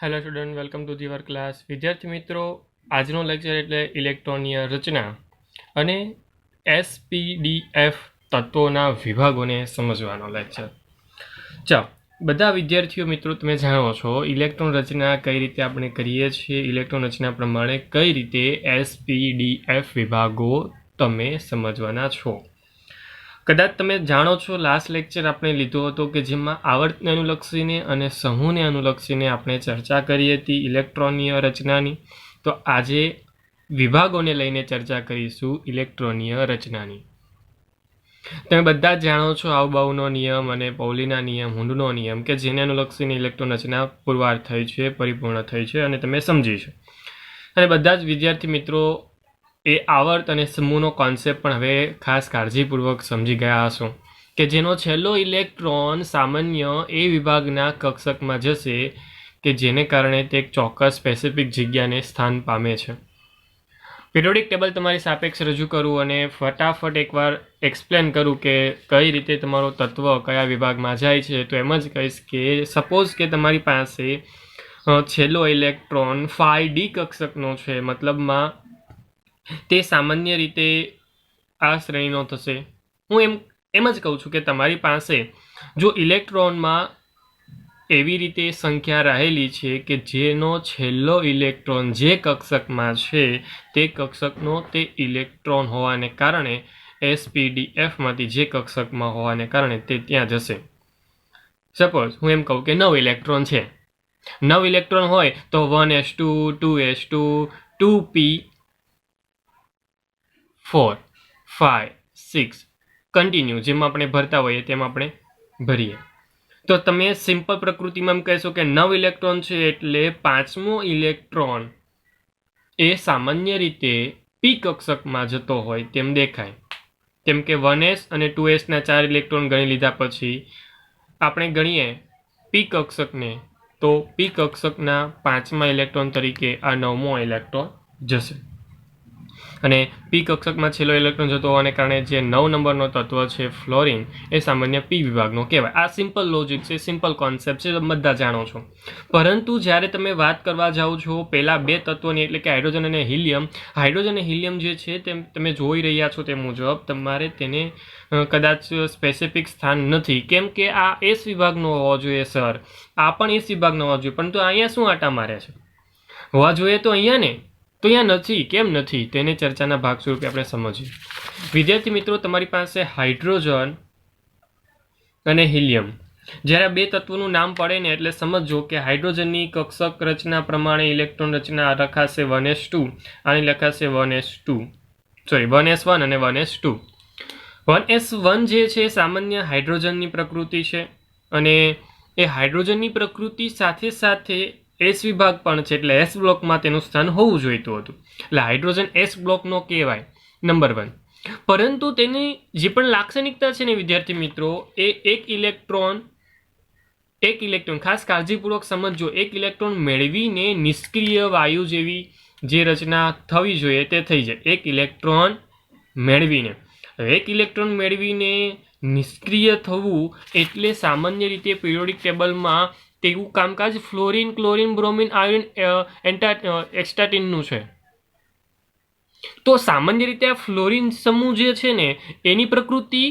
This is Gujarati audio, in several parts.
Hello student, welcome to the our class. વિદ્યાર્થી મિત્રો, આજનો લેક્ચર એટલે ઇલેક્ટ્રોનીય રચના અને એસપીડીએફ તત્વોના વિભાગોને સમજવાનો લેક્ચર. ચાલો, બધા વિદ્યાર્થીઓ મિત્રો તમે જાણો છો ઇલેક્ટ્રોન રચના કઈ રીતે આપણે કરીએ છીએ. ઇલેક્ટ્રોન રચના પ્રમાણે કઈ રીતે એસપીડીએફ વિભાગો તમે સમજવાના છો. કદાચ તમે જાણો છો લાસ્ટ લેક્ચર આપણે લીધો હતો કે જેમાં આવર્તને અનુલક્ષીને અને સમૂહને અનુલક્ષીને આપણે ચર્ચા કરી હતી ઇલેક્ટ્રોનીય રચનાની. તો આજે વિભાગોને લઈને ચર્ચા કરીશું ઇલેક્ટ્રોનીય રચનાની. તમે બધા જ જાણો છો આવબાઉનો નિયમ અને પૌલીના નિયમ, હુન્ડનો નિયમ કે જેને અનુલક્ષીને ઇલેક્ટ્રોન રચના પુરવાર થઈ છે, પરિપૂર્ણ થઈ છે અને તમે સમજી છે. અને બધા જ વિદ્યાર્થી મિત્રો એ આવર્ત અને સમૂહનો કોન્સેપ્ટ પણ હવે ખાસ કાળજીપૂર્વક સમજી ગયા હશો કે જેનો છેલ્લો ઇલેક્ટ્રોન સામાન્ય એ વિભાગના કક્ષકમાં જશે કે જેને કારણે તે એક ચોક્કસ સ્પેસિફિક જગ્યાને સ્થાન પામે છે. પિરિયોડિક ટેબલ તમારી સાપેક્ષ રજૂ કરું અને ફટાફટ એકવાર એક્સપ્લેન કરું કે કઈ રીતે તમારો તત્વ કયા વિભાગમાં જાય છે. તો એમ જ કહીશ કે સપોઝ કે તમારી પાસે છેલ્લો ઇલેક્ટ્રોન 5D કક્ષકનો છે, મતલબમાં તે સામાન્ય રીતે આ શ્રેણીનો થશે. હું એમ જ કહું છું કે તમારી પાસે જો ઇલેક્ટ્રોનમાં એવી રીતે સંખ્યા રહેલી છે કે જેનો છેલ્લો ઇલેક્ટ્રોન જે કક્ષકમાં છે તે કક્ષકનો તે ઇલેક્ટ્રોન હોવાને કારણે એસપીડીએફમાંથી જે કક્ષકમાં હોવાને કારણે તે ત્યાં જશે. સપોઝ હું એમ કહું કે 9 ઇલેક્ટ્રોન છે. 9 ઇલેક્ટ્રોન હોય તો 1s2 2s2 2p 4 5 6 કન્ટિન્યુ જેમ આપણે ભરતા હોઈએ તેમ આપણે ભરીએ. તો તમે સિમ્પલ પ્રકૃતિમાં એમ કહેશો કે 9 ઇલેક્ટ્રોન છે એટલે 5મો ઇલેક્ટ્રોન એ સામાન્ય રીતે પી કક્ષકમાં જતો હોય તેમ દેખાય. કેમ કે 1s અને 2sના 4 ઇલેક્ટ્રોન ગણી લીધા પછી આપણે ગણીએ પી કક્ષકને, તો પી કક્ષકના 5મા ઇલેક્ટ્રોન તરીકે આ 9મો ઇલેક્ટ્રોન જશે. અને પી કક્ષકમાં છેલ્લો ઇલેક્ટ્રોન જતો હોવાને કારણે જે 9 નંબરનો તત્વ છે ફ્લોરિન એ સામાન્ય પી વિભાગનો કહેવાય. આ સિમ્પલ લોજિક છે, સિમ્પલ કોન્સેપ્ટ છે, તમે બધા જાણો છો. પરંતુ જ્યારે તમે વાત કરવા જાઓ છો પહેલા બે તત્વોની એટલે કે હાઇડ્રોજન અને હિલિયમ, હાઇડ્રોજન અને હિલિયમ જે છે તેમ તમે જોઈ રહ્યા છો તે મુજબ તમારે તેને કદાચ સ્પેસિફિક સ્થાન નથી. કેમ કે આ એસ વિભાગનો હોવો જોઈએ સર, આ પણ એસ વિભાગનો હોવો જોઈએ, પરંતુ અહીંયા શું આટા મારે છે? હોવા જોઈએ તો અહીંયા ને, તો અહીંયા નથી. કેમ નથી તેને ચર્ચાના ભાગ સ્વરૂપે આપણે સમજીએ. વિદ્યાર્થી મિત્રો, તમારી પાસે હાઇડ્રોજન અને હિલિયમ, જ્યારે બે તત્વોનું નામ પડે ને એટલે સમજો કે હાઇડ્રોજનની કક્ષક રચના પ્રમાણે ઇલેક્ટ્રોન રચના લખાશે 1s2 અને લખાશે 1s1 અને 1s2. 1s1 જે છે સામાન્ય હાઇડ્રોજનની પ્રકૃતિ છે અને એ હાઇડ્રોજનની પ્રકૃતિ સાથે સાથે એસ વિભાગ પણ છે એટલે એસ બ્લોકમાં તેનું સ્થાન હોવું જોઈતું હતું. એટલે હાઇડ્રોજન એસ બ્લોકનો કહેવાય નંબર 1. પરંતુ તેની જે પણ લાક્ષણિકતા છે ને વિદ્યાર્થી મિત્રો, એ એક ઇલેક્ટ્રોન ખાસ કાળજીપૂર્વક સમજજો, એક ઇલેક્ટ્રોન મેળવીને નિષ્ક્રિય વાયુ જેવી જે રચના થવી જોઈએ તે થઈ જાય. એક ઇલેક્ટ્રોન મેળવીને નિષ્ક્રિય થવું એટલે સામાન્ય રીતે પિરિયોડિક ટેબલમાં તેવું કામકાજ ફ્લોરિન, ક્લોરિન, બ્રોમિન, આયોડિન, એસ્ટાટિનનું છે. તો સામાન્ય રીતે આ ફ્લોરિન સમૂહ જે છે ને એની પ્રકૃતિ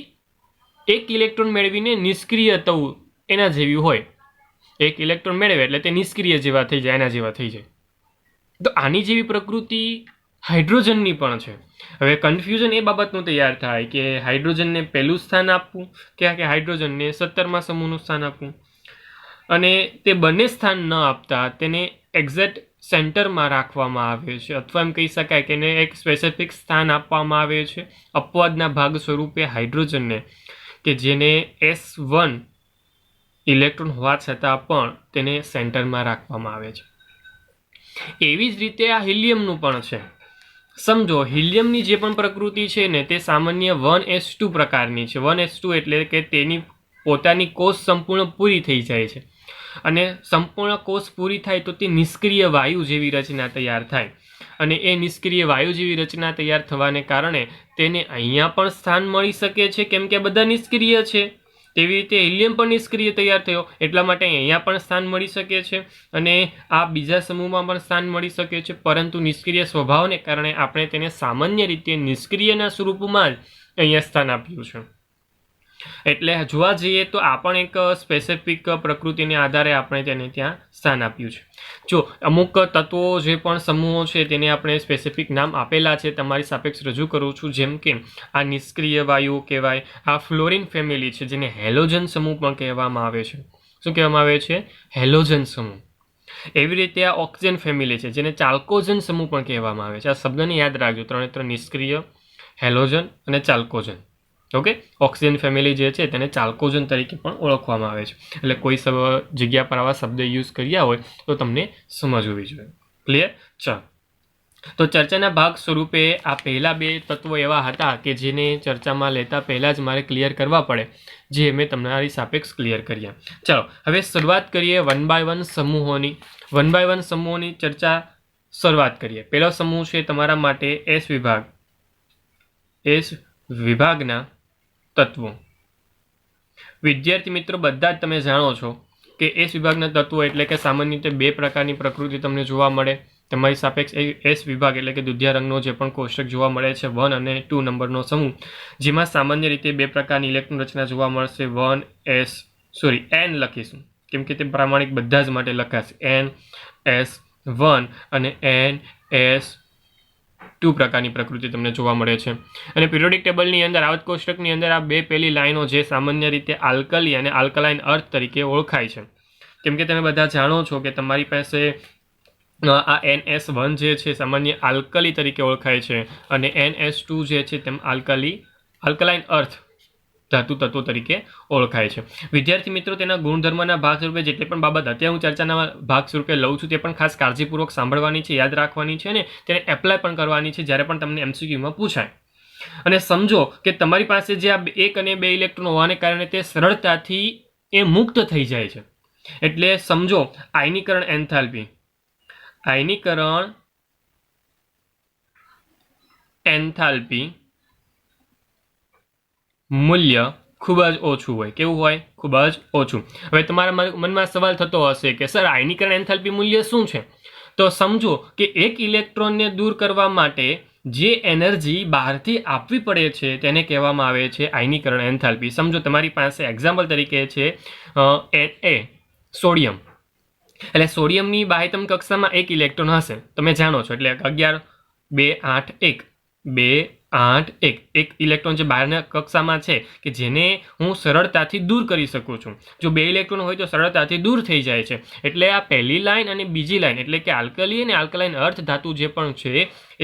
એક ઇલેક્ટ્રોન મેળવીને નિષ્ક્રિય થવું એના જેવી હોય. એક ઇલેક્ટ્રોન મેળવે એટલે તે નિષ્ક્રિય જેવા થઈ જાય, એના જેવા થઈ જાય. તો આની જેવી પ્રકૃતિ હાઇડ્રોજનની પણ છે. હવે કન્ફ્યુઝન એ બાબતનું તૈયાર થાય કે હાઇડ્રોજનને પહેલું સ્થાન આપવું કે હાઇડ્રોજનને 17મા સમૂહનું સ્થાન આપવું. અને તે બંને સ્થાન ન આપતા તેને એક્ઝેક્ટ સેન્ટરમાં રાખવામાં આવે છે, અથવા એમ કહી શકાય કે એને એક સ્પેસિફિક સ્થાન આપવામાં આવે છે અપવાદના ભાગ સ્વરૂપે હાઇડ્રોજનને, કે જેને S1 ઇલેક્ટ્રોન હોવા છતાં પણ તેને સેન્ટરમાં રાખવામાં આવે છે. એવી જ રીતે આ હિલિયમનું પણ છે. સમજો હિલિયમની જે પણ પ્રકૃતિ છે ને તે સામાન્ય 1s2 પ્રકારની છે. 1s2 એટલે કે તેની પોતાની કોષ સંપૂર્ણ પૂરી થઈ જાય છે અને સંપૂર્ણ કોષ પૂરી થાય તો તે નિષ્ક્રિય વાયુ જેવી રચના તૈયાર થાય. અને એ નિષ્ક્રિય વાયુ જેવી રચના તૈયાર થવાને કારણે તેને અહીંયા પણ સ્થાન મળી શકે છે કેમ કે બધા નિષ્ક્રિય છે. તેવી રીતે હિલિયમ પણ નિષ્ક્રિય તૈયાર થયો, એટલા માટે અહીંયા પણ સ્થાન મળી શકે છે અને આ બીજા સમૂહમાં પણ સ્થાન મળી શકે છે, પરંતુ નિષ્ક્રિય સ્વભાવને કારણે આપણે તેને સામાન્ય રીતે નિષ્ક્રિયના સ્વરૂપમાં જ અહીંયા સ્થાન આપ્યું છે. એટલે જોવા જઈએ તો આ પણ એક સ્પેસિફિક પ્રકૃતિને આધારે આપણે તેને ત્યાં સ્થાન આપ્યું છે. જો અમુક તત્વો જે પણ સમૂહો છે તેને આપણે સ્પેસિફિક નામ આપેલા છે, તમારી સાપેક્ષ રજૂ કરું છું. જેમ કે આ નિષ્ક્રિય વાયુ કહેવાય, આ ફ્લોરિન ફેમિલી છે જેને હેલોજન સમૂહ પણ કહેવામાં આવે છે. શું કહેવામાં આવે છે? હેલોજન સમૂહ. એવી રીતે આ ઓક્સિજન ફેમિલી છે જેને ચાલ્કોજન સમૂહ પણ કહેવામાં આવે છે. આ શબ્દને યાદ રાખજો, 3 નિષ્ક્રિય, હેલોજન અને ચાલ્કોજન. ઓકે, ઓક્સિજન ફેમિલી જે છે તેને ચાલ્કોજન તરીકે પણ ઓળખવામાં આવે છે. એટલે કોઈ જગ્યા પર આવા શબ્દ યુઝ કર્યા હોય તો તમને સમજવી જોઈએ. ક્લિયર? ચાલો, તો ચર્ચાના ભાગ સ્વરૂપે આ પહેલા 2 તત્વો એવા હતા કે જેને ચર્ચામાં લેતા પહેલાં જ મારે ક્લિયર કરવા પડે, જે મેં તમારી સાપેક્ષ ક્લિયર કર્યા. ચાલો, હવે શરૂઆત કરીએ 1 by 1 સમૂહોની. 1 by 1 સમૂહોની ચર્ચા શરૂઆત કરીએ. પહેલો સમૂહ છે તમારા માટે એસ વિભાગ. એસ વિભાગના તત્વો. વિદ્યાર્થી મિત્રો, બધા જ તમે જાણો છો કે એસ વિભાગના તત્વો એટલે કે સામાન્ય રીતે 2 પ્રકારની પ્રકૃતિ તમને જોવા મળે. તમારી સાપેક્ષ એસ વિભાગ એટલે કે દુધિયા રંગનો જે પણ કોષ્ટક જોવા મળે છે 1 અને 2 નંબરનો સમૂહ, જેમાં સામાન્ય રીતે 2 પ્રકારની ઇલેક્ટ્રોન રચના જોવા મળશે. n લખીશું કેમ કે તે પ્રામાણિક બધા જ માટે લખાશે. NS1 અને NS2 પ્રકારની પ્રકૃતિ તમને જોવા મળે છે. અને પિરિયોડિક ટેબલની અંદર આવત કોષ્ટકની અંદર આ 2 પહેલી લાઈનો જે સામાન્ય રીતે આલ્કલી અને આલ્કલાઇન અર્થ તરીકે ઓળખાય છે. કેમ કે તમે બધા જાણો છો કે તમારી પાસે આ NS1 જે છે સામાન્ય આલ્કલી તરીકે ઓળખાય છે અને NS2 જે છે તેમ આલ્કલાઇન અર્થ ધાતુ તત્વો તરીકે ઓળખાય છે. વિદ્યાર્થી મિત્રો, તેના ગુણધર્મના ભાગ સ્વરૂપે જેટલી પણ બાબત અત્યારે હું ચર્ચાના ભાગ સ્વરૂપે લઉં છું તે પણ ખાસ કાળજીપૂર્વક સાંભળવાની છે, યાદ રાખવાની છે અને તેને એપ્લાય પણ કરવાની છે જ્યારે પણ તમને MCQમાં પૂછાય. અને સમજો કે તમારી પાસે જે આ 1 અને 2 ઇલેક્ટ્રોન હોવાને કારણે તે સરળતાથી એ મુક્ત થઈ જાય છે. એટલે સમજો આયનીકરણ એન્થાલ્પી. આયનીકરણ એન્થાલ્પી મૂલ્ય ખૂબ જ ઓછું હોય. કેવું હોય? ખૂબ જ ઓછું. હવે તમારા મનમાં સવાલ થતો હશે કે સર આયનીકરણ એન્થાલ્પી મૂલ્ય શું છે? તો સમજો કે એક ઇલેક્ટ્રોનને દૂર કરવા માટે જે એનર્જી બહારથી આપવી પડે છે તેને કહેવામાં આવે છે આયનીકરણ એન્થાલ્પી. સમજો તમારી પાસે એક્ઝામ્પલ તરીકે છે Na, સોડિયમ. એટલે સોડિયમની બાહ્યતમ કક્ષામાં 1 ઇલેક્ટ્રોન હશે, તમે જાણો છો. એટલે 11 2 8 1 2 8 1 એક ઇલેક્ટ્રોન જે બહારના કક્ષામાં છે કે જેને હું સરળતાથી દૂર કરી શકું છું. જો 2 ઇલેક્ટ્રોન હોય તો સરળતાથી દૂર થઈ જાય છે. એટલે આ પહેલી લાઈન અને બીજી લાઈન એટલે કે આલ્કલી અને આલ્કલાઇન અર્થ ધાતુ જે પણ છે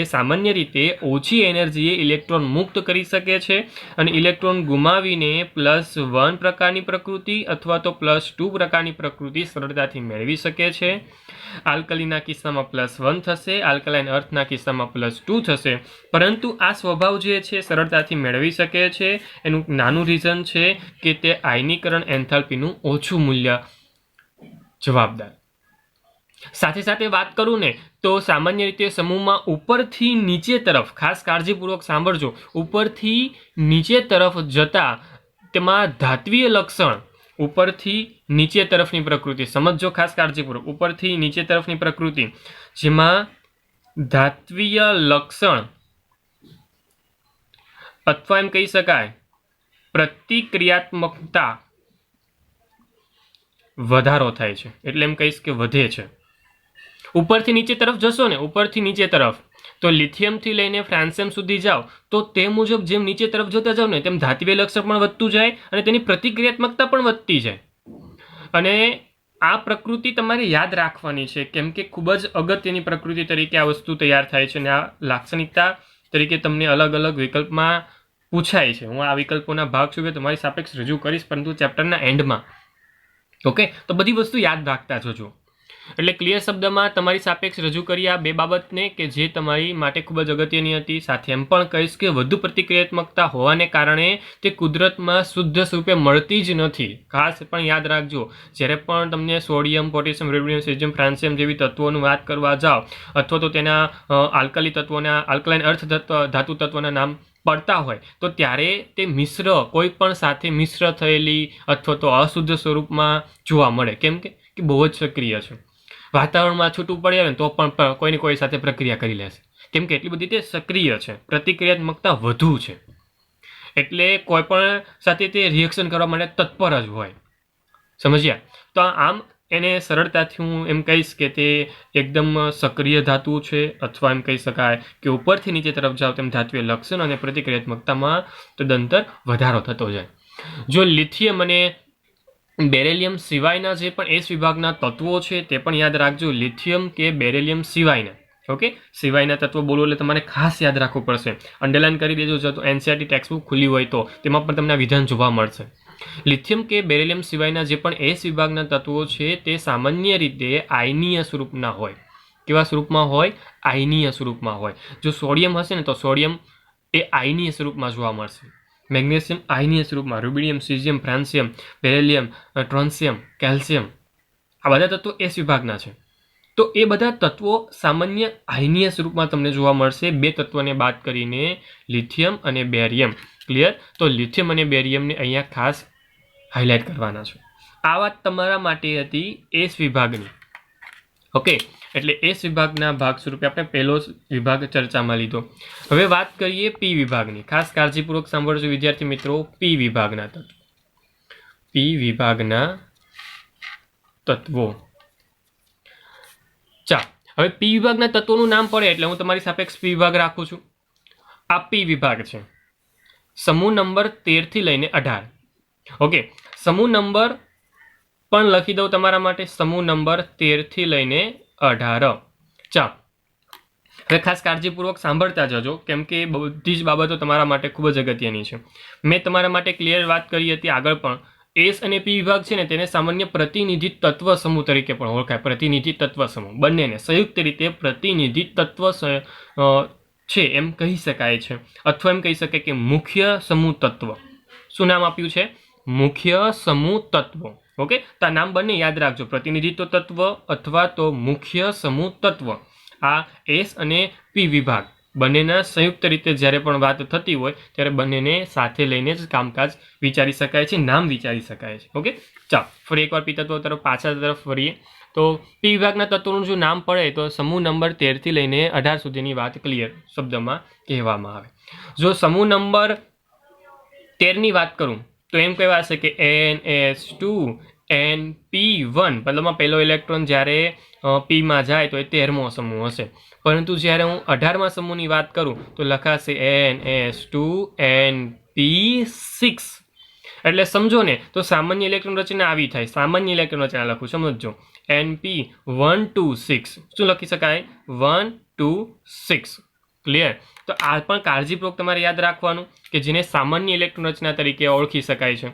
એ સામાન્ય રીતે ઓછી એનર્જીએ ઇલેક્ટ્રોન મુક્ત કરી શકે છે અને ઇલેક્ટ્રોન ગુમાવીને +1 પ્રકારની પ્રકૃતિ અથવા તો +2 પ્રકારની પ્રકૃતિ સરળતાથી મેળવી શકે છે. આલ્કલીના કિસ્સામાં +1 થશે, આલ્કલાઇન અર્થના કિસ્સામાં +2 થશે. પરંતુ આ સ્વભાવ જે છે સરળતાથી મેળવી શકે છે. એનું નાનું રીઝન છે કે તે આયનીકરણ એન્થાલ્પીનું ઓછું મૂલ્ય જવાબદાર. સાથે સાથે વાત કરું ને તો સામાન્ય રીતે સમૂહમાં ઉપરથી નીચે તરફ, ખાસ કાળજીપૂર્વક સાંભળજો, ઉપરથી નીચે તરફ જતા તેમાં ધાત્વીય લક્ષણ, ઉપરથી નીચે તરફની પ્રકૃતિ સમજજો ખાસ કાળજીપૂર્વક. ઉપરથી નીચે તરફની પ્રકૃતિ જેમાં ધાત્વીય લક્ષણ અથવા એમ કહી શકાય પ્રતિક્રિયાત્મકતા વધારો થાય છે. એટલે એમ કહીશ કે વધે છે. ઉપરથી નીચે તરફ જશો ને, ઉપરથી નીચે તરફ, તો લિથિયમથી લઈને ફ્રાન્સિયમ સુધી જાઓ તો તે મુજબ જેમ નીચે તરફ જતા જાવ ને તેમ ધાત્વીય લક્ષણ પણ વધતું જાય અને તેની પ્રતિક્રિયાત્મકતા પણ વધતી જાય. અને આ પ્રકૃતિ તમારે યાદ રાખવાની છે કેમ કે ખૂબ જ અગત્યની પ્રકૃતિ તરીકે આ વસ્તુ તૈયાર થાય છે અને આ લાક્ષણિકતા તરીકે તમને અલગ અલગ વિકલ્પમાં પૂછાય છે. હું આ વિકલ્પોના ભાગ સ્વરૂપે તમારી સાપેક્ષ રજૂ કરીશ પરંતુ ચેપ્ટરના એન્ડમાં. ઓકે, તો બધી વસ્તુ યાદ રાખતા જજો. એટલે ક્લિયર શબ્દમાં તમારી સાપેક્ષ રજૂ કરી આ 2 બાબતને કે જે તમારી માટે ખૂબ જ અગત્યની હતી. સાથે એમ પણ કહીશ કે વધુ પ્રતિક્રિયાત્મકતા હોવાને કારણે તે કુદરતમાં શુદ્ધ સ્વરૂપે મળતી જ નથી. ખાસ પણ યાદ રાખજો, જ્યારે પણ તમને સોડિયમ, પોટેશિયમ, રેડિયમ, સેઝિયમ, ફ્રાન્સિયમ જેવી તત્વોની વાત કરવા જાઓ અથવા તો તેના આલ્કલી તત્વોના, આલ્કલાઇન અર્થ ધાતુ તત્વોના નામ પડતા હોય તો ત્યારે તે મિશ્ર કોઈ પણ સાથે મિશ્ર થયેલી અથવા તો અશુદ્ધ સ્વરૂપમાં જોવા મળે. કેમ કે બહુ જ સક્રિય છે. વાતાવરણમાં છૂટું પડી આવે તો પણ કોઈને કોઈ સાથે પ્રક્રિયા કરી લેશે. કેમ કે એટલી બધી તે સક્રિય છે, પ્રતિક્રિયાત્મકતા વધુ છે, એટલે કોઈ પણ સાથે તે રિએક્શન કરવા માટે તત્પર જ હોય. સમજ્યા? તો આમ એને સરળતાથી હું એમ કહીશ કે તે એકદમ સક્રિય ધાતુ છે, અથવા એમ કહી શકાય કે ઉપરથી નીચે તરફ જાવ તેમ ધાતુએ લક્ષણ અને પ્રતિક્રિયાત્મકતામાં તદંતર વધારો થતો જાય. જો લિથિયમ અને બેરેલિયમ સિવાયના જે પણ એસ વિભાગના તત્વો છે તે પણ યાદ રાખજો. લિથિયમ કે બેરેલિયમ સિવાયના, ઓકે, સિવાયના તત્વો બોલો એટલે તમારે ખાસ યાદ રાખવું પડશે. અંડરલાઇન કરી દેજો. જો તો એનસીઈઆરટી ટેક્સ્ટબુક ખુલ્લી હોય તો તેમાં પણ તમને વિધાન જોવા મળશે. લિથિયમ કે બેરેલિયમ સિવાયના જે પણ એસ વિભાગના તત્વો છે તે સામાન્ય રીતે આયનીય સ્વરૂપના હોય. કેવા સ્વરૂપમાં હોય? આયનીય સ્વરૂપમાં હોય. જો સોડિયમ હશે ને તો સોડિયમ એ આયનીય સ્વરૂપમાં જોવા મળશે. મેગ્નેશિયમ આયનીય સ્વરૂપમાં, રૂબિડિયમ, સીઝિયમ, ફ્રાન્સિયમ, બેરેલિયમ, ટ્રોન્સિયમ, કેલ્શિયમ, આ બધા તત્વો એસ વિભાગના છે. તો એ બધા તત્વો સામાન્ય આયનીય સ્વરૂપમાં તમને જોવા મળશે, બે તત્વોને બાદ કરીને, લિથિયમ અને બેરિયમ. ક્લિયર? તો લિથિયમ અને બેરિયમને અહીંયા ખાસ હાઇલાઇટ કરવાના છે. આ વાત તમારા માટે હતી એસ વિભાગની. ઓકે, એટલે એસ વિભાગના ભાગ સ્વરૂપે આપણે પહેલો વિભાગ ચર્ચામાં લીધો. હવે વાત કરીએ પી વિભાગની. ખાસ કાળજીપૂર્વક સાંભળજો વિદ્યાર્થી મિત્રો. પી વિભાગના તત્વો. પી વિભાગના તત્વો. ચાલો, હવે પી વિભાગના તત્વોનું નામ પડે એટલે હું તમારી સાપેક્ષ પી વિભાગ રાખું છું. આ પી વિભાગ છે. સમૂહ નંબર 13 થી લઈને 18. ઓકે, સમૂહ નંબર પણ લખી દઉં તમારા માટે. સમૂહ નંબર 13 થી લઈને 18. ચાલો, હવે ખાસ કાળજીપૂર્વક સાંભળતા જજો, કેમ કે બધી જ બાબતો તમારા માટે ખૂબ જ અગત્યની છે. મેં તમારા માટે ક્લિયર વાત કરી હતી આગળ પણ. એસ અને પી વિભાગ છે ને તેને સામાન્ય પ્રતિનિધિ તત્વ સમૂહ તરીકે પણ ઓળખાય. પ્રતિનિધિ તત્વ સમૂહ બંનેને સંયુક્ત રીતે પ્રતિનિધિ તત્વ છે એમ કહી શકાય છે, અથવા એમ કહી શકાય કે મુખ્ય સમૂહ તત્વ. શું નામ આપ્યું છે? મુખ્ય સમૂહ તત્વ. ઓકે, તો આ નામ બંને યાદ રાખજો, પ્રતિનિધિત્વ તત્વ અથવા તો મુખ્ય સમૂહ તત્વ. આ એસ અને પી વિભાગ બંનેના સંયુક્ત રીતે જ્યારે પણ વાત થતી હોય ત્યારે બંનેને સાથે લઈને જ કામકાજ વિચારી શકાય છે, નામ વિચારી શકાય છે. ઓકે, ચાલો ફરી એકવાર પી તત્વો તરફ પાછા તરફ ફરીએ. તો પી વિભાગના તત્વોનું જો નામ પડે તો સમૂહ નંબર 13 થી લઈને 18 સુધીની વાત ક્લિયર શબ્દમાં કહેવામાં આવે. જો સમૂહ નંબર 13 ની વાત કરું તો એમ કહેવાશે કે NS2 NP1, મતલબમાં પહેલો ઇલેક્ટ્રોન જ્યારે પીમાં જાય તો એ 13મો સમૂહ હશે. પરંતુ જ્યારે હું 18મા સમૂહની વાત કરું તો લખાશે NS2 NP6. એટલે સમજો ને, તો સામાન્ય ઇલેક્ટ્રોન રચના આવી થાય. સામાન્ય ઇલેક્ટ્રોન રચના લખું, સમજો. NP126 શું લખી શકાય? 1 2 6. ક્લિયર? તો આ પણ કાળજીપૂર્વક તમારે યાદ રાખવાનું કે જેને સામાન્ય ઇલેક્ટ્રોન રચના તરીકે ઓળખી શકાય છે.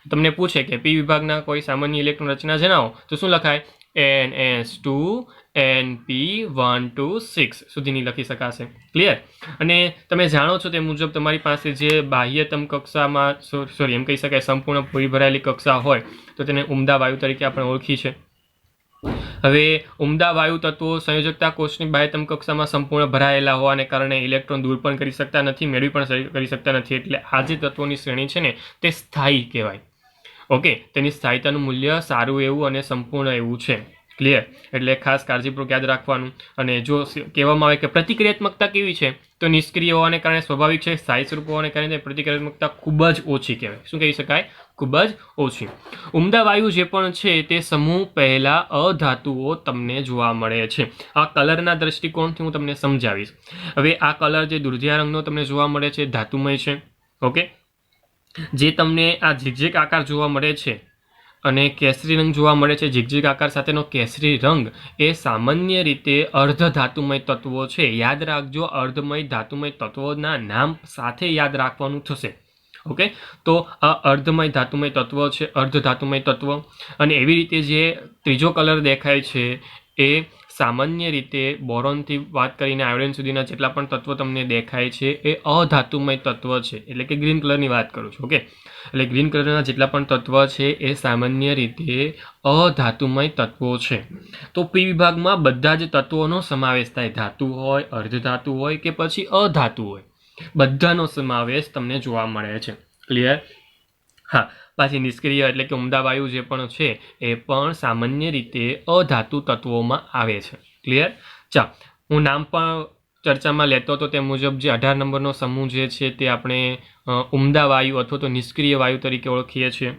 તમને પૂછે કે પી વિભાગના કોઈ સામાન્ય ઇલેક્ટ્રોન રચના જણાવો તો શું લખાય? NS2 NP126 સુધીની લખી શકાશે. ક્લિયર? અને તમે જાણો છો તે મુજબ તમારી પાસે જે બાહ્યતમ કક્ષામાં એમ કહી શકાય સંપૂર્ણ પૂરી ભરાયેલી કક્ષા હોય તો તેને ઉમદા વાયુ તરીકે આપણે ઓળખી છે. હવે ઉમદા વાયુ તત્વો સંયોજકતા કોષની બાહ્યતમ કક્ષામાં સંપૂર્ણ ભરાયેલા હોવાને કારણે ઇલેક્ટ્રોન દૂર પણ કરી શકતા નથી, મેળવી પણ કરી શકતા નથી. એટલે આ જે તત્વોની શ્રેણી છે ને તે સ્થાયી કહેવાય. ઓકે, તેની સ્થાયીતાનું મૂલ્ય સારું એવું અને સંપૂર્ણ એવું છે. ક્લિયર? એટલે ખાસ કાળજીપૂર્વક યાદ રાખવાનું. અને જો કહેવામાં આવે કે પ્રતિક્રિયાત્મકતા કેવી છે તો નિષ્ક્રિય હોવાને કારણે સ્વાભાવિક છે, સ્થાયી સ્વરૂપ હોવાને કારણે પ્રતિક્રિયાત્મકતા ખૂબ જ ઓછી કહેવાય. શું કહી શકાય? ખૂબ જ ઓછી. ઉમદા વાયુ જે પણ છે તે સમૂહ પહેલા અધાતુઓ તમને જોવા મળે છે. આ કલરના દ્રષ્ટિકોણથી હું તમને સમજાવીશ. હવે આ કલર જે દુધિયા રંગનો તમને જોવા મળે છે ધાતુમય છે. ઓકે, જે તમને આ ઝીગઝેગ આકાર જોવા મળે છે અને કેસરી રંગ જોવા મળે છે, ઝીગઝેગ આકાર સાથેનો કેસરી રંગ એ સામાન્ય રીતે અર્ધ ધાતુમય તત્વો છે. યાદ રાખજો, અર્ધમય ધાતુમય તત્વોના નામ સાથે યાદ રાખવાનું થશે. ઓકે, તો આ અર્ધમય ધાતુમય તત્વ છે, અર્ધ ધાતુમય તત્વ. અને એવી રીતે જે ત્રીજો કલર દેખાય છે એ સામાન્ય રીતે બોરોનથી વાત કરીને આયોડિન સુધીના જેટલા પણ તત્વો તમને દેખાય છે એ અધાતુમય તત્વ છે, એટલે કે ગ્રીન કલરની વાત કરું છું. ઓકે, એટલે ગ્રીન કલરના જેટલા પણ તત્વ છે એ સામાન્ય રીતે અધાતુમય તત્વો છે. તો પી વિભાગમાં બધા જ તત્વોનો સમાવેશ થાય, ધાતુ હોય, અર્ધધાતુ હોય કે પછી અધાતુ હોય. બધાનો સમાવેશ તમને જોવા મળે છે. ક્લિયર? હા, પાછી નિષ્ક્રિય એટલે કે ઉમદા વાયુ જે પણ છે એ પણ સામાન્ય રીતે અધાતુ તત્વોમાં આવે છે. ક્લિયર? ચાલ, હું નામ પણ ચર્ચામાં લેતો હતો તે મુજબ જે 18 નંબરનો સમૂહ જે છે તે આપણે ઉમદા વાયુ અથવા તો નિષ્ક્રિય વાયુ તરીકે ઓળખીએ છીએ.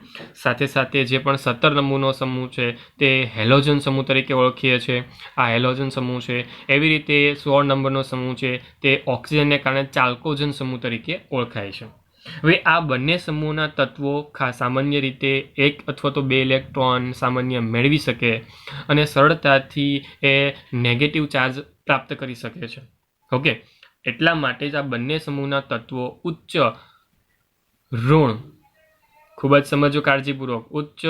સાથે સાથે જે પણ 17 નંબરનો સમૂહ છે તે હેલોજન સમૂહ તરીકે ઓળખીએ છીએ. આ હેલોજન સમૂહ છે. એવી રીતે 16 નંબરનો સમૂહ છે તે ઓક્સિજનને કારણે ચાલ્કોજન સમૂહ તરીકે ઓળખાય છે. હવે આ બંને સમૂહના તત્વો સામાન્ય રીતે 1 અથવા તો 2 ઇલેક્ટ્રોન સામાન્ય મેળવી શકે અને સરળતાથી એ નેગેટિવ ચાર્જ પ્રાપ્ત કરી શકે છે. ઓકે, એટલા માટે જ આ બંને સમૂહના તત્વો ઉચ્ચ ઋણ, ખૂબ જ સમજો કાળજીપૂર્વક, ઉચ્ચ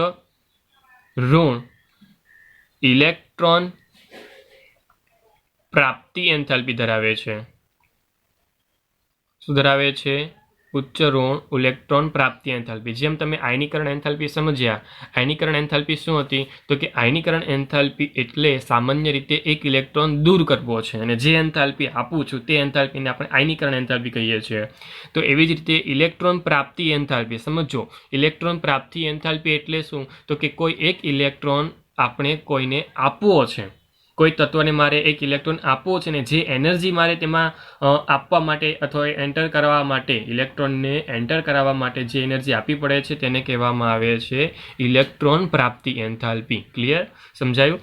ઋણ ઇલેક્ટ્રોન પ્રાપ્તિ એન્થાલ્પી ધરાવે છે. શું ધરાવે છે? ઉચ્ચ ઋણ ઇલેક્ટ્રોન પ્રાપ્તિ એન્થાલ્પી. જેમ તમે આયનીકરણ એન્થાલ્પી સમજ્યા, આયનીકરણ એન્થાલ્પી શું હતી? તો કે આયનીકરણ એન્થાલ્પી એટલે સામાન્ય રીતે એક ઇલેક્ટ્રોન દૂર કરવો છે અને જે એન્થાલ્પી આપું છું તે એન્થાલ્પીને આપણે આયનીકરણ એન્થાલ્પી કહીએ છીએ. તો એવી જ રીતે ઇલેક્ટ્રોન પ્રાપ્તિ એન્થાલ્પી સમજો. ઇલેક્ટ્રોન પ્રાપ્તિ એન્થાલ્પી એટલે શું? તો કે કોઈ એક ઇલેક્ટ્રોન આપણે કોઈને આપવો છે, કોઈ તત્વને મારે એક ઇલેક્ટ્રોન આપવો છે ને જે એનર્જી મારે તેમાં આપવા માટે અથવા એન્ટર કરવા માટે, ઇલેક્ટ્રોનને એન્ટર કરાવવા માટે જે એનર્જી આપવી પડે છે તેને કહેવામાં આવે છે ઇલેક્ટ્રોન પ્રાપ્તિ એન્થાલ્પી. ક્લિયર? સમજાયું?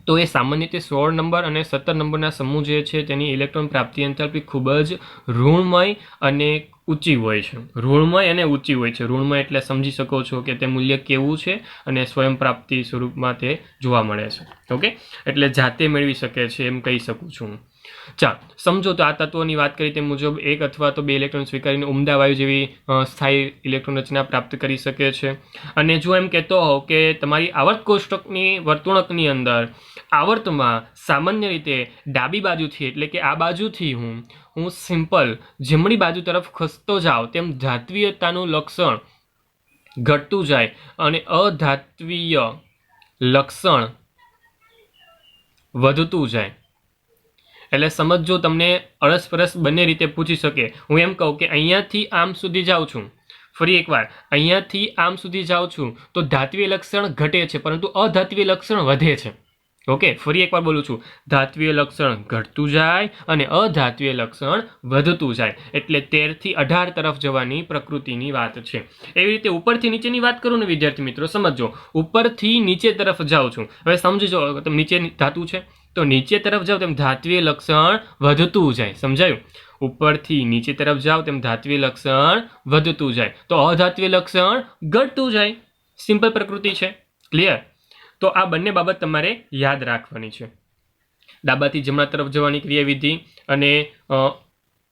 તો એ સામાન્ય રીતે 16 નંબર અને 17 નંબરના સમૂહ જે છે તેની ઇલેક્ટ્રોન પ્રાપ્તિ એન્થાલ્પી ખૂબ જ ઋણમય અને ઊંચી હોય છે. ઋણમય અને ઊંચી હોય છે. ઋણમય એટલે સમજી શકો છો કે તે મૂલ્ય કેવું છે અને સ્વયં પ્રાપ્તિ સ્વરૂપમાં તે જોવા મળે છે. ઓકે, એટલે જાતે મેળવી શકે છે એમ કહી શકું છું. ચાલ સમજો તો આ તત્વોની વાત કરી તે મુજબ 1 અથવા તો 2 ઇલેક્ટ્રોન સ્વીકારીને ઉમદા વાયુ જેવી સ્થાયી ઇલેક્ટ્રોન રચના પ્રાપ્ત કરી શકે છે. અને જો એમ કહેતો હોવ કે તમારી આવર્ત કોષ્ટકની વર્તુણકની અંદર આવર્તમાં સામાન્ય રીતે ડાબી બાજુથી એટલે કે આ બાજુથી હું સિમ્પલ જમણી બાજુ તરફ ખસતો જાઉં તેમ ધાત્વીયતાનું લક્ષણ ઘટતું જાય અને અધાત્વીય લક્ષણ વધતું જાય. એટલે સમજો, તમને અરસપરસ બંને રીતે પૂછી શકે. હું એમ કહું કે અહીંયાથી આમ સુધી જાઉં છું, ફરી એકવાર અહીંયાથી આમ સુધી જાઉં છું તો ધાત્વીય લક્ષણ ઘટે છે પરંતુ અધાત્વીય લક્ષણ વધે છે. ઓકે, ફરી એકવાર બોલું છું, ધાત્વીય લક્ષણ ઘટતું જાય અને અધાત્વીય લક્ષણ વધતું જાય. એટલે 13 થી 18 તરફ જવાની પ્રકૃતિની વાત છે. એવી રીતે ઉપરથી નીચેની વાત કરું ને વિદ્યાર્થી મિત્રો, સમજો, ઉપરથી નીચે તરફ જાઉં છું. હવે સમજો, નીચે ધાતુ છે તો નીચે તરફ જાવ તેમ ધાત્વીય લક્ષણ વધતું જાય. સમજાયું? ઉપરથી નીચે તરફ જાવ તેમ ધાત્વીય લક્ષણ વધતું જાય તો અધાત્વીય લક્ષણ ઘટતું જાય. સિમ્પલ પ્રકૃતિ છે. ક્લિયર? તો આ બંને બાબત તમારે યાદ રાખવાની છે. ડાબાથી જમણા તરફ જવાની ક્રિયાવિધિ અને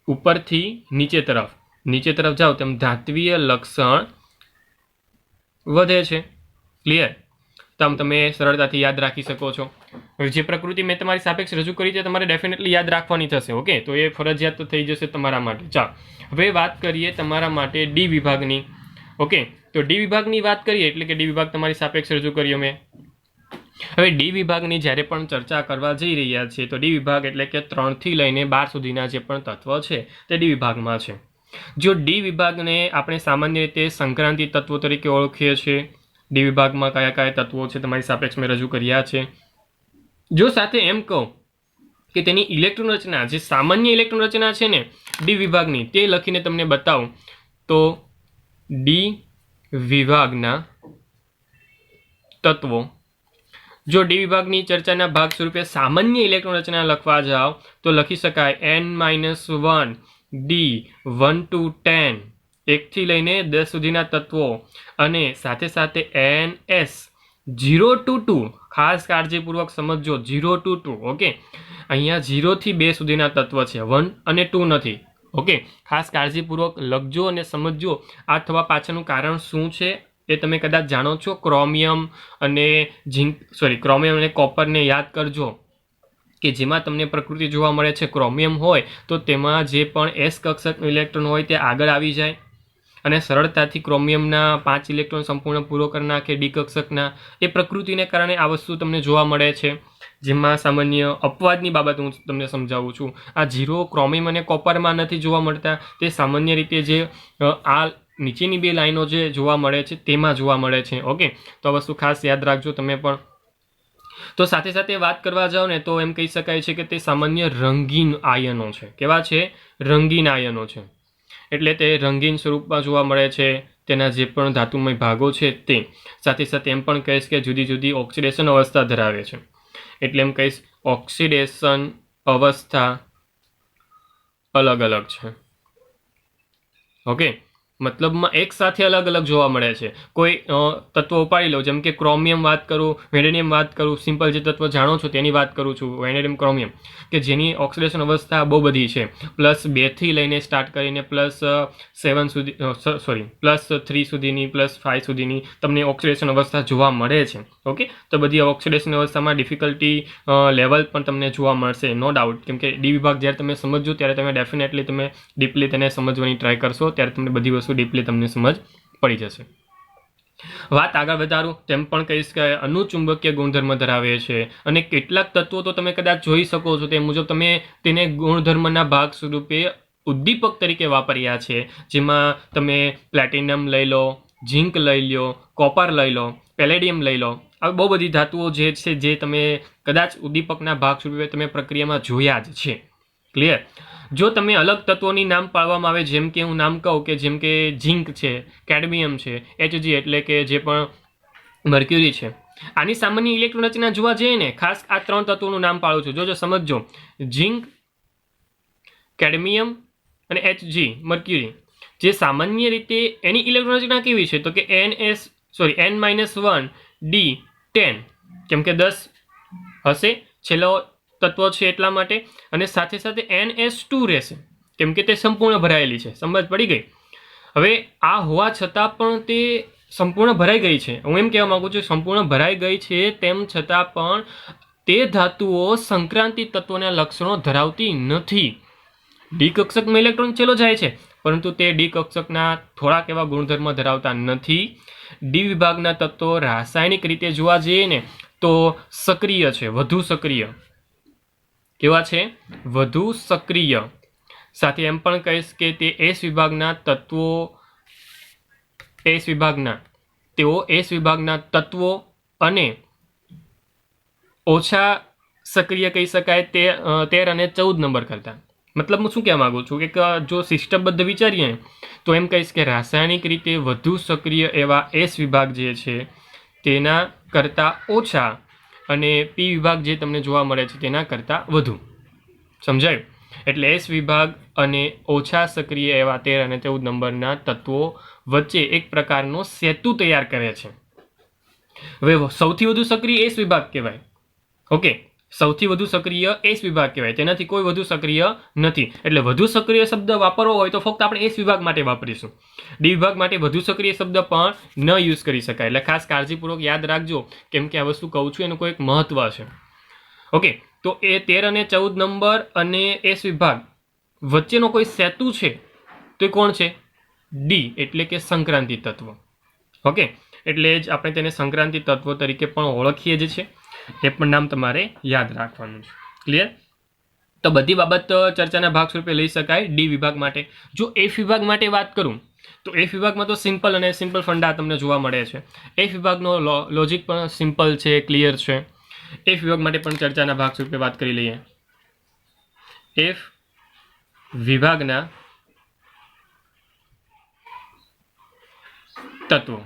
ઉપરથી નીચે તરફ જાઓ તેમ ધાત્વીય લક્ષણ વધે છે. ક્લિયર? તો આમ તમે સરળતાથી યાદ રાખી શકો છો. જે પ્રકૃતિ મેં તમારી સાપેક્ષ રજૂ કરી છે તમારે ડેફિનેટલી યાદ રાખવાની થશે. ઓકે, તો એ ફરજિયાત થઈ જશે તમારા માટે. ચાલો હવે વાત કરીએ તમારા માટે ડી વિભાગની. ઓકે, તો ડી વિભાગની વાત કરીએ એટલે કે ડી વિભાગ તમારી સાપેક્ષ રજૂ કર્યો મેં. હવે ડી વિભાગની જ્યારે પણ ચર્ચા કરવા જઈ રહ્યા છીએ તો ડી વિભાગ એટલે કે 3 થી લઈને 12 સુધીના જે પણ તત્વ છે તે ડી વિભાગમાં છે. જો ડી વિભાગને આપણે સામાન્ય રીતે સંક્રાંતિ તત્વો તરીકે ઓળખીએ છીએ. ડી વિભાગમાં કયા કયા તત્વો છે તમારી સાપેક્ષ મેં રજૂ કર્યા છે. જો સાથે એમ કહું કે તેની ઇલેક્ટ્રોન રચના, જે સામાન્ય ઇલેક્ટ્રોન રચના છે ને ડી વિભાગની, તે લખીને તમને બતાવું તો ડી વિભાગના તત્વો, જો ડી વિભાગની ચર્ચાના ભાગ સ્વરૂપે સામાન્ય ઇલેક્ટ્રોન રચના લખવા જાઓ તો લખી શકાય n-1 ડી 1 to 10, 1 થી લઈને 10 સુધીના તત્વો અને સાથે સાથે ns 0 to 2. ખાસ કાળજીપૂર્વક સમજજો, 0 to 2. ઓકે, અહીંયા 0 થી 2 સુધીના તત્વ છે, 1 અને 2 નથી. ઓકે, ખાસ કાળજીપૂર્વક લખજો અને સમજજો. આ થવા પાછળનું કારણ શું છે એ તમે કદાચ જાણો છો. ક્રોમિયમ અને કોપરને યાદ કરજો કે જેમાં તમને પ્રકૃતિ જોવા મળે છે. ક્રોમિયમ હોય તો તેમાં જે પણ S કક્ષકનું ઇલેક્ટ્રોન હોય તે આગળ આવી જાય અને સરળતાથી ક્રોમિયમના 5 ઇલેક્ટ્રોન સંપૂર્ણ પૂરો કરી નાખે ડી કક્ષકના. એ પ્રકૃતિને કારણે આ વસ્તુ તમને જોવા મળે છે. જેમાં સામાન્ય અપવાદની બાબત હું તમને સમજાવું છું. આ 0 ક્રોમિયમ અને કોપરમાં નથી જોવા મળતા. તે સામાન્ય રીતે જે આ નીચેની 2 લાઈનો જે જોવા મળે છે તેમાં જોવા મળે છે. ઓકે, તો આ વસ્તુ ખાસ યાદ રાખજો તમે પણ. તો સાથે સાથે વાત કરવા જાઓ ને તો એમ કહી શકાય છે કે તે સામાન્ય રંગીન આયનો છે. કેવા છે? રંગીન આયનો છે. એટલે તે રંગીન સ્વરૂપમાં જોવા મળે છે. તેના જે પણ ધાતુમય ભાગો છે તે. સાથે સાથે એમ પણ કહીશ કે જુદી જુદી ઓક્સિડેશન અવસ્થા ધરાવે છે. એટલે એમ કહીશ ઓક્સિડેશન અવસ્થા અલગ અલગ છે. ઓકે, મતલબમાં એક સાથે અલગ અલગ જોવા મળે છે. કોઈ તત્વો ઉપાડી લો, જેમ કે ક્રોમિયમ વાત કરું, વેનેડિયમ વાત કરું, સિમ્પલ જે તત્વ જાણો છો તેની વાત કરું છું, વેનેડિયમ, ક્રોમિયમ, કે જેની ઓક્સિડેશન અવસ્થા બહુ બધી છે. +2 થી લઈને સ્ટાર્ટ કરીને +7 સુધી, +3 સુધીની, +5 સુધીની તમને ઓક્સિડેશન અવસ્થા જોવા મળે છે. ઓકે, તો બધી ઓક્સિડેશન અવસ્થામાં ડિફિકલ્ટી લેવલ પણ તમને જોવા મળશે, નો ડાઉટ. કેમ કે ડી વિભાગ જ્યારે તમે સમજો ત્યારે તમે ડેફિનેટલી તમે ડીપલી તેને સમજવાની ટ્રાય કરશો, ત્યારે તમને બધી વસ્તુ ડીપલી તમને સમજ પડી જશે. વાત આગળ વધારું તેમ પણ કહીશ કે અનુચુંબકીય ગુણધર્મ ધરાવે છે. અને કેટલાક તત્વો તો તમે કદાચ જોઈ શકો છો તે મુજબ તમે તેને ગુણધર્મના ભાગ સ્વરૂપે ઉદ્દીપક તરીકે વાપર્યા છે. જેમાં તમે પ્લેટિનમ લઈ લો, ઝિંક લઈ લો, કોપર લઈ લો, પેલેડિયમ લઈ લો. આવી બહુ બધી ધાતુઓ જે છે જે તમે કદાચ ઉદ્દીપકના ભાગ સ્વરૂપે તમે પ્રક્રિયામાં જોયા જ છે. ક્લિયર? જો તમે અલગ તત્વોની નામ પાડવામાં આવે, જેમ કે હું નામ કહું કે જેમ કે ઝિંક છે, કેડમિયમ છે, Hg એટલે કે જે પણ મર્ક્યુરી છે, આની સામાન્ય ઇલેક્ટ્રોન રચના જોવા જઈએ ને, ખાસ આ 3 તત્વોનું નામ પાડું છું. જોજો, સમજજો. ઝિંક, કેડમિયમ અને Hg, મર્ક્યુરી, જે સામાન્ય રીતે એની ઇલેક્ટ્રોન રચના કેવી છે તો કે n-1 d10, કેમ કે 10 હશે છેલ્લો તત્વ છે એટલા માટે. અને સાથે સાથે NS2 રહેશે કેમ કે તે સંપૂર્ણ ભરાયેલી છે. સમજ પડી ગઈ? હવે આ હોવા છતાં પણ તે સંપૂર્ણ ભરાઈ ગઈ છે. હું એમ કહેવા માંગુ છું સંપૂર્ણ ભરાઈ ગઈ છે તેમ છતાં પણ તે ધાતુઓ સંક્રાંતિ તત્વોના લક્ષણો ધરાવતી નથી. ડી કક્ષકમાં ઇલેક્ટ્રોન છેલ્લો જાય છે, પરંતુ તે ડી કક્ષકના થોડાક એવા ગુણધર્મ ધરાવતા નથી. ડી વિભાગના તત્વો રાસાયણિક રીતે જોવા જઈએ ને તો સક્રિય છે, વધુ સક્રિય. કેવા છે? વધુ સક્રિય. સાથે એમ પણ કહીશ કે તે એસ વિભાગના તત્વો, એસ વિભાગના તત્વો અને ઓછા સક્રિય કહી શકાય 13 અને 14 નંબર કરતા. મતલબ હું શું કહેવા માંગુ છું કે જો સિસ્ટમબદ્ધ વિચારીએ તો એમ કહીશ કે રાસાયણિક રીતે વધુ સક્રિય એવા એસ વિભાગ જે છે તેના કરતાં ઓછા અને પી વિભાગ જે તમને જોવા મળે છે તેના કરતાં વધુ. સમજાયું? એટલે એસ વિભાગ અને ઓછા સક્રિય એવા 13 અને 14 નંબરના તત્વો વચ્ચે એક પ્રકારનો સેતુ તૈયાર કરે છે. હવે સૌથી વધુ સક્રિય એસ વિભાગ કહેવાય. ઓકે, સૌથી વધુ સક્રિય એસ વિભાગ કહેવાય, તેનાથી કોઈ વધુ સક્રિય નથી. એટલે વધુ સક્રિય શબ્દ વાપરવો હોય તો ફક્ત આપણે એસ વિભાગ માટે વાપરીશું. ડી વિભાગ માટે વધુ સક્રિય શબ્દ પણ ન યુઝ કરી શકાય. એટલે ખાસ કાળજીપૂર્વક યાદ રાખજો, કેમ કે આ વસ્તુ કહું છું એનું કોઈ એક મહત્વ છે. ઓકે, તો એ 13 અને 14 નંબર અને એસ વિભાગ વચ્ચેનો કોઈ સેતુ છે તો એ કોણ છે? ડી, એટલે કે સંક્રાંતિ તત્વ. ઓકે, એટલે જ આપણે તેને સંક્રાંતિ તત્વ તરીકે પણ ઓળખીએ જ છે. એ પણ નામ તમારે યાદ રાખવાનું છે. ક્લિયર? તો બધી બાબત ચર્ચાના ભાગ સ્વરૂપે લઈ શકાય ડી વિભાગ માટે. જો એફ વિભાગ માટે વાત કરું તો એફ વિભાગમાં તો સિમ્પલ ફંડા તમને જોવા મળે છે. એફ વિભાગનો લોજિક પણ સિમ્પલ છે, ક્લિયર છે. એફ વિભાગ માટે પણ ચર્ચાના ભાગ સ્વરૂપે વાત કરી લઈએ. એફ વિભાગના તત્વો.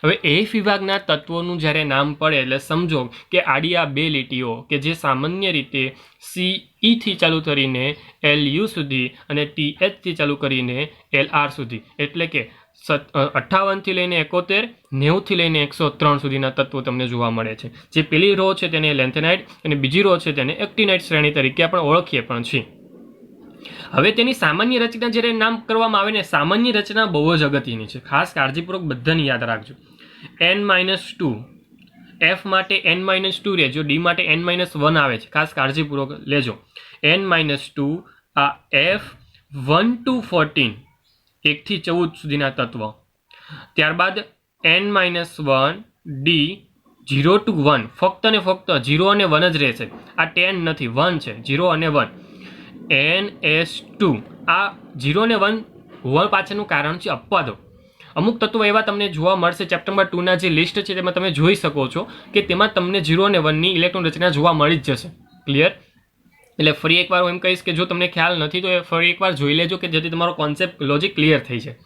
હવે એફ વિભાગના તત્વોનું જ્યારે નામ પડે એટલે સમજો કે આડી આ 2 લીટીઓ કે જે સામાન્ય રીતે CE થી ચાલુ કરીને LU સુધી અને TH થી ચાલુ કરીને LR સુધી, એટલે કે 58 થી લઈને 71, 90 થી લઈને 103 સુધીના તત્વો તમને જોવા મળે છે. જે પેલી રો છે તેને લેન્થેનાઇટ અને બીજી રો છે તેને એક્ટિનાઇટ શ્રેણી તરીકે આપણે ઓળખીએ પણ છીએ. હવે તેની સામાન્ય રચના જ્યારે નામ કરવામાં આવે ને, સામાન્ય રચના બહુ જ અગત્યની છે. ખાસ કાળજીપૂર્વક બધાને યાદ રાખજો. n-2, F માટે n-2 રહે, જો ડી માટે n-1 આવે છે. ખાસ કાળજીપૂર્વક લેજો. n-2 આ F1 to 14 1 થી 14 સુધીના તત્વો, ત્યારબાદ n-1 d 0 to 1, ફક્ત ને ફક્ત 0 અને 1 જ રહેશે. આ 10 નથી, 1 છે, 0 અને 1. ns2, આ 0 અને 1 હોવા પાછળનું કારણ છે અપવાદો. અમુક તત્વો એવા તમને જોવા મળશે. ચેપ્ટર નંબર 2 ના જે લિસ્ટ છે તેમાં તમે જોઈ શકો છો કે તેમાં તમને 0 અને 1 ની ઇલેક્ટ્રોન રચના જોવા મળી જ જશે. ક્લિયર? એટલે ફરી એકવાર હું એમ કહીશ કે જો તમને ખ્યાલ નથી તો એ ફરી એકવાર જોઈ લેજો કે જેથી તમારો કોન્સેપ્ટ લોજિક ક્લિયર થઈ જાય.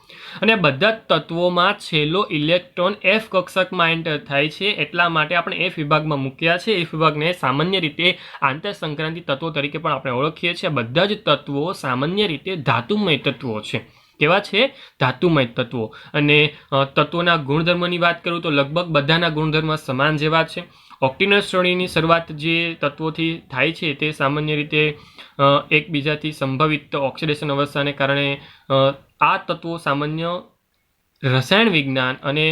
અને બધા તત્વોમાં છેલ્લો ઇલેક્ટ્રોન F કક્ષકમાં એન્ટર થાય છે, એટલા માટે આપણે F વિભાગમાં મૂક્યા છે. F વિભાગને સામાન્ય રીતે આંતરસંક્રાંતિ તત્વો તરીકે પણ આપણે ઓળખીએ છીએ. બધા જ તત્વો સામાન્ય રીતે ધાતુમય તત્વો છે. કેવા છે? ધાતુમય તત્વો. અને તત્વોના ગુણધર્મની વાત કરું તો લગભગ બધાના ગુણધર્મ સમાન જેવા છે. ઓક્ટેનલ શ્રેણીની શરૂઆત જે તત્વોથી થાય છે તે સામાન્ય રીતે એકબીજાથી સંભવિત ઓક્સિડેશન અવસ્થાને કારણે આ તત્વો સામાન્ય રસાયણ વિજ્ઞાન અને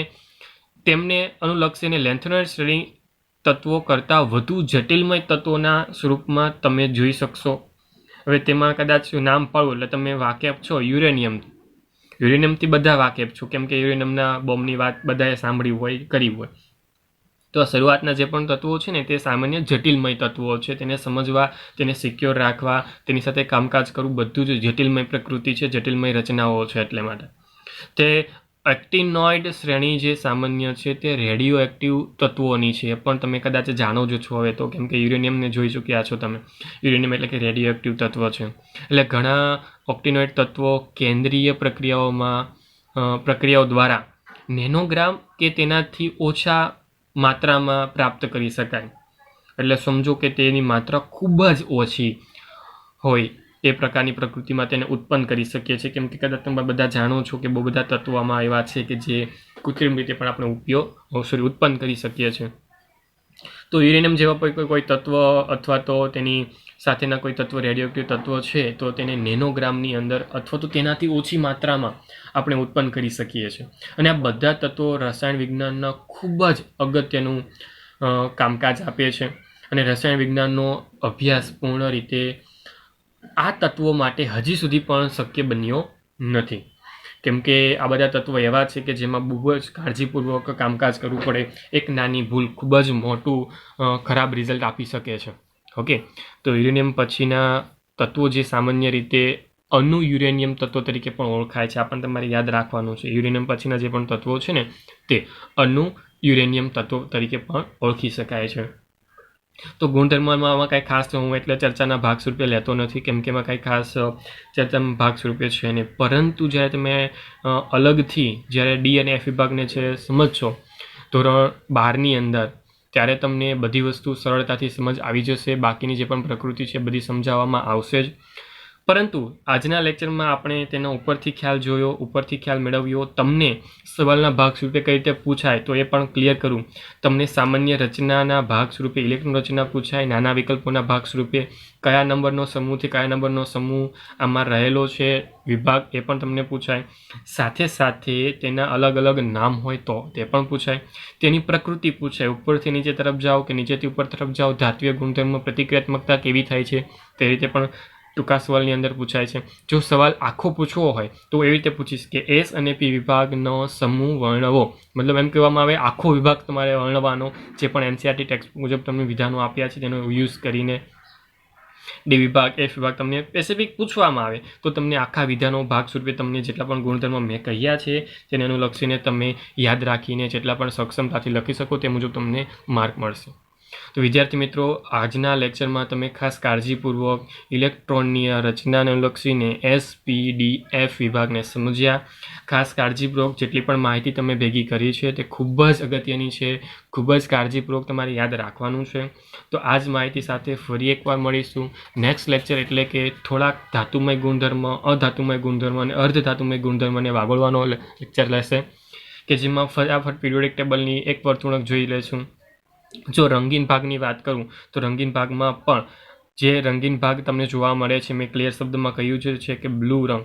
તેમને અનુલક્ષીને લેન્થેનોઇડ શ્રેણી તત્વો કરતાં વધુ જટિલમય તત્વોના સ્વરૂપમાં તમે જોઈ શકશો. હવે તેમાં કદાચ નામ પાડું એટલે તમે વાકેફ છો. યુરેનિયમથી બધા વાકેફ છો, કેમ કે યુરેનિયમના બોમ્બની વાત બધાએ સાંભળી હોય, કરી હોય. તો શરૂઆતના જે પણ તત્વો છે ને તે સામાન્ય જટિલમય તત્વો છે. તેને સમજવા, તેને સિક્યોર રાખવા, તેની સાથે કામકાજ કરવું બધું જ જટિલમય પ્રકૃતિ છે, જટિલમય રચનાઓ છે. એટલે માટે તે એક્ટિનોઇડ શ્રેણી જે સામાન્ય છે તે રેડિયો એક્ટિવ તત્વોની છે, પણ તમે કદાચ જાણો જ છો હવે તો, કેમ કે યુરેનિયમને જોઈ ચૂક્યા છો તમે. યુરેનિયમ એટલે કે રેડિયો એક્ટિવ તત્વ છે. એટલે ઘણા ઓક્ટિનોઇડ તત્વો કેન્દ્રીય પ્રક્રિયાઓ દ્વારા નેનોગ્રામ કે તેનાથી ઓછા માત્રામાં પ્રાપ્ત કરી શકાય. એટલે સમજો કે તેની માત્રા ખૂબ જ ઓછી હોય એ પ્રકારની પ્રકૃતિમાં તેને ઉત્પન્ન કરી શકીએ છીએ. કેમ કે કદાચ તમે બધા જાણો છો કે બહુ બધા તત્વોમાં એવા છે કે જે કૃત્રિમ રીતે પણ આપણે ઉત્પન્ન કરી શકીએ છીએ. તો યુરેનિયમ જેવા કોઈ તત્વ અથવા તો તેની સાથેના કોઈ તત્વ રેડિયોએક્ટિવ તત્વ છે તો તેને નેનોગ્રામની અંદર અથવા તો તેનાથી ઓછી માત્રામાં આપણે ઉત્પન્ન કરી શકીએ છીએ. અને આ બધા તત્વો રસાયણ વિજ્ઞાનના ખૂબ જ અગત્યનું કામકાજ આપે છે. અને રસાયણ વિજ્ઞાનનો અભ્યાસ પૂર્ણ રીતે આ તત્વો માટે હજી સુધી પણ શક્ય બન્યો નથી, કેમ કે આ બધા તત્વો એવા છે કે જેમાં બહુ જ કાળજીપૂર્વક કામકાજ કરવું પડે. એક નાની ભૂલ ખૂબ જ મોટું ખરાબ રિઝલ્ટ આપી શકે છે. ઓકે, તો યુરેનિયમ પછીના તત્વો જે સામાન્ય રીતે અણુ યુરેનિયમ તત્વો તરીકે પણ ઓળખાય છે, આપણને તમારે યાદ રાખવાનું છે. યુરેનિયમ પછીના જે પણ તત્વો છે ને તે અણુ યુરેનિયમ તત્વો તરીકે પણ ઓળખી શકાય છે. તો ગુણધર્મમાં કાંઈ ખાસ હું એટલે ચર્ચાના ભાગ સ્વરૂપે લેતો નથી, કેમ કે એમાં કાંઈ ખાસ ચર્ચાના ભાગ સ્વરૂપે છે નહીં. પરંતુ જ્યારે તમે અલગથી જ્યારે ડી અને એફ વિભાગને છે સમજશો ધોરણ 12ની અંદર, ત્યારે તમને બધી વસ્તુ સરળતાથી સમજ આવી જશે. બાકીની જે પણ પ્રકૃતિ છે બધી સમજાવવામાં આવશે જ. પરંતુ આજના લેક્ચરમાં આપણે તેનો ઉપરથી ખ્યાલ જોયો, ઉપરથી ખ્યાલ મેળવ્યો. તમને સવાલના ભાગ સ્વરૂપે કઈ રીતે પૂછાય તો એ પણ ક્લિયર કરું. તમને સામાન્ય રચનાના ભાગ સ્વરૂપે ઇલેક્ટ્રોન રચના પૂછાય, નાના વિકલ્પોના ભાગ સ્વરૂપે કયા નંબરનો સમૂહથી કયા નંબરનો સમૂહ આમાં રહેલો છે વિભાગ એ પણ તમને પૂછાય. સાથે સાથે તેના અલગ અલગ નામ હોય તો તે પણ પૂછાય. તેની પ્રકૃતિ પૂછાય, ઉપરથી નીચે તરફ જાઓ કે નીચેથી ઉપર તરફ જાઓ, ધાત્વિય ગુણધર્મ પ્રતિક્રિયાત્મકતા કેવી થાય છે તે રીતે પણ ટૂંકા સવાલની અંદર પૂછાય છે. જો સવાલ આખો પૂછવો હોય તો એવી રીતે પૂછીશ કે એસ અને પી વિભાગનો સમૂહ વર્ણવો. મતલબ એમ કહેવામાં આવે આખો વિભાગ તમારે વર્ણવાનો. જે પણ એનસીઈઆરટી ટેક્સ્ટ મુજબ તમને વિધાનો આપ્યા છે તેનો યુઝ કરીને ડી વિભાગ, એફ વિભાગ તમને સ્પેસિફિક પૂછવામાં આવે તો તમને આખા વિધાનો ભાગ સ્વરૂપે તમને જેટલા પણ ગુણધર્મ મેં કહ્યા છે તેને અનુલક્ષીને તમે યાદ રાખીને જેટલા પણ સક્ષમતાથી લખી શકો તે મુજબ તમને માર્ક મળશે. તો વિદ્યાર્થી મિત્રો, આજના લેક્ચરમાં તમે ખાસ કાળજીપૂર્વક ઇલેક્ટ્રોનની રચનાને અનુલક્ષીને SPDF વિભાગને સમજ્યા. ખાસ કાળજીપૂર્વક જેટલી પણ માહિતી તમે ભેગી કરી છે તે ખૂબ જ અગત્યની છે, ખૂબ જ કાળજીપૂર્વક તમારે યાદ રાખવાનું છે. તો આ જ માહિતી સાથે ફરી એકવાર મળીશું નેક્સ્ટ લેક્ચર, એટલે કે થોડાક ધાતુમય ગુણધર્મ, અધાતુમય ગુણધર્મ અને અર્ધધાતુમય ગુણધર્મને વાગોળવાનો લેક્ચર રહેશે, કે જેમાં ફટાફટ પિરિયોડિક ટેબલની એક વર્તુણક જોઈ લઈશું. જો રંગીન ભાગની વાત કરું તો રંગીન ભાગમાં પણ જે રંગીન ભાગ તમને જોવા મળે છે, મેં ક્લિયર શબ્દમાં કહ્યું છે કે બ્લુ રંગ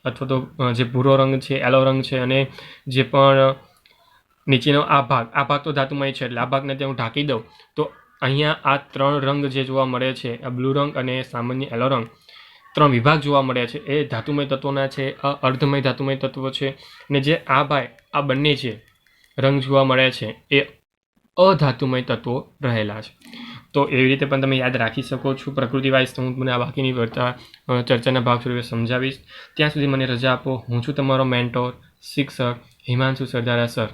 અથવા તો જે ભૂરો રંગ છે, એલો રંગ છે, અને જે પણ નીચેનો આ ભાગ તો ધાતુમય છે, એટલે આ ભાગને હું ઢાંકી દઉં તો અહીંયા આ ત્રણ રંગ જે જોવા મળે છે, આ બ્લુ રંગ અને સામાન્ય એલો રંગ, ત્રણ વિભાગ જોવા મળ્યા છે એ ધાતુમય તત્વોના છે, અર્ધમય ધાતુમય તત્વો છે, અને જે આ બંને છે રંગ જોવા મળ્યા છે એ અધાતુમય તત્વો રહેલા છે. તો એવી રીતે પણ તમે યાદ રાખી શકો છો. પ્રકૃતિ વાઇઝ હું તમને આ બાકીની ચર્ચાના ભાગ સ્વરૂપે સમજાવીશ. ત્યાં સુધી મને રજા આપો. હું છું તમારો મેન્ટોર, શિક્ષક હિમાંશુ સરદારા સર.